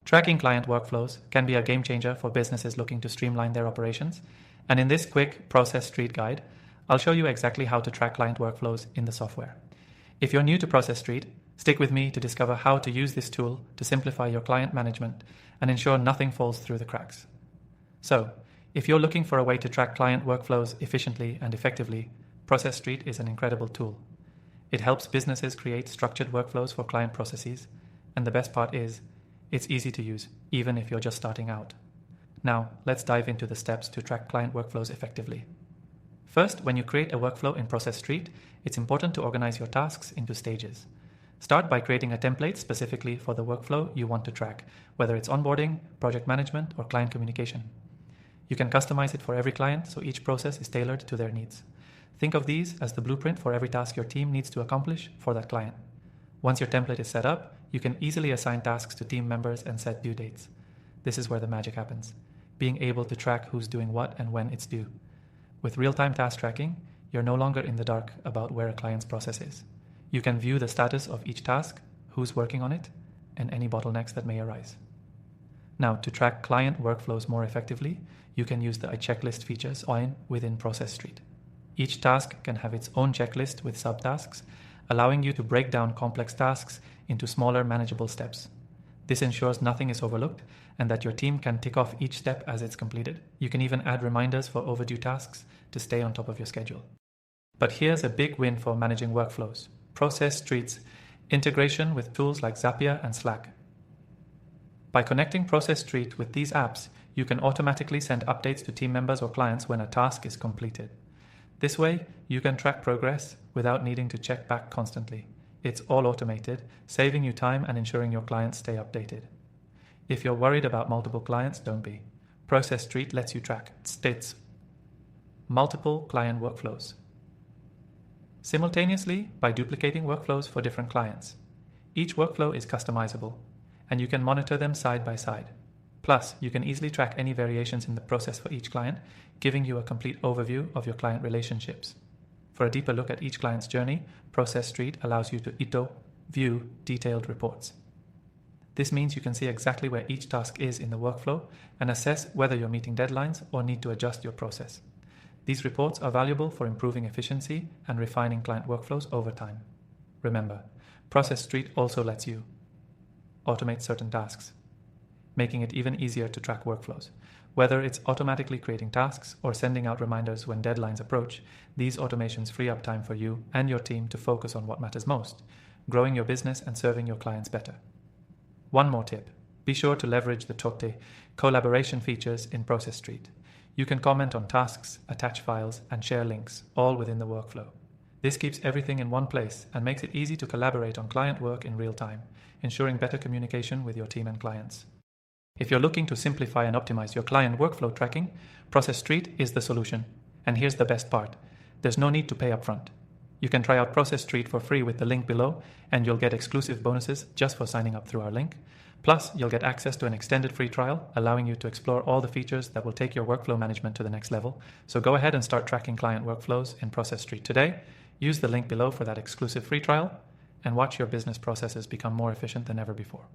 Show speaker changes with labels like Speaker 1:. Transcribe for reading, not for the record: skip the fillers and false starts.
Speaker 1: Tracking client workflows can be a game changer for businesses looking to streamline their operations. And in this quick Process.st guide, I'll show you exactly how to track client workflows in the software. If you're new to Process.st, stick with me to discover how to use this tool to simplify your client management and ensure nothing falls through the cracks. So, if you're looking for a way to track client workflows efficiently and effectively, Process.st is an incredible tool. It helps businesses create structured workflows for client processes, and the best part is, it's easy to use, even if you're just starting out. Now, let's dive into the steps to track client workflows effectively. First, when you create a workflow in Process.st, it's important to organize your tasks into stages. Start by creating a template specifically for the workflow you want to track, whether it's onboarding, project management, or client communication. You can customize it for every client, so each process is tailored to their needs. Think of these as the blueprint for every task your team needs to accomplish for that client. Once your template is set up, you can easily assign tasks to team members and set due dates. This is where the magic happens, being able to track who's doing what and when it's due. With real-time task tracking, you're no longer in the dark about where a client's process is. You can view the status of each task, who's working on it, and any bottlenecks that may arise. Now, to track client workflows more effectively, you can use the checklist features within Process.st. Each task can have its own checklist with subtasks, allowing you to break down complex tasks into smaller, manageable steps. This ensures nothing is overlooked and that your team can tick off each step as it's completed. You can even add reminders for overdue tasks to stay on top of your schedule. But here's a big win for managing workflows: Process.st's integration with tools like Zapier and Slack. By connecting Process.st with these apps, you can automatically send updates to team members or clients when a task is completed. This way, you can track progress without needing to check back constantly. It's all automated, saving you time and ensuring your clients stay updated. If you're worried about multiple clients, don't be. Process.st lets you track multiple client workflows simultaneously by duplicating workflows for different clients. Each workflow is customizable, and you can monitor them side by side. Plus, you can easily track any variations in the process for each client, giving you a complete overview of your client relationships. For a deeper look at each client's journey, Process.st allows you to view detailed reports. This means you can see exactly where each task is in the workflow and assess whether you're meeting deadlines or need to adjust your process. These reports are valuable for improving efficiency and refining client workflows over time. Remember, Process.st also lets you automate certain tasks, making it even easier to track workflows. Whether it's automatically creating tasks or sending out reminders when deadlines approach, these automations free up time for you and your team to focus on what matters most: growing your business and serving your clients better. One more tip: be sure to leverage the collaboration features in Process.st. You can comment on tasks, attach files, and share links, all within the workflow. This keeps everything in one place and makes it easy to collaborate on client work in real time, ensuring better communication with your team and clients. If you're looking to simplify and optimize your client workflow tracking, Process.st is the solution. And here's the best part: there's no need to pay upfront. You can try out Process.st for free with the link below, and you'll get exclusive bonuses just for signing up through our link. Plus, you'll get access to an extended free trial, allowing you to explore all the features that will take your workflow management to the next level. So go ahead and start tracking client workflows in Process.st today. Use the link below for that exclusive free trial, and watch your business processes become more efficient than ever before.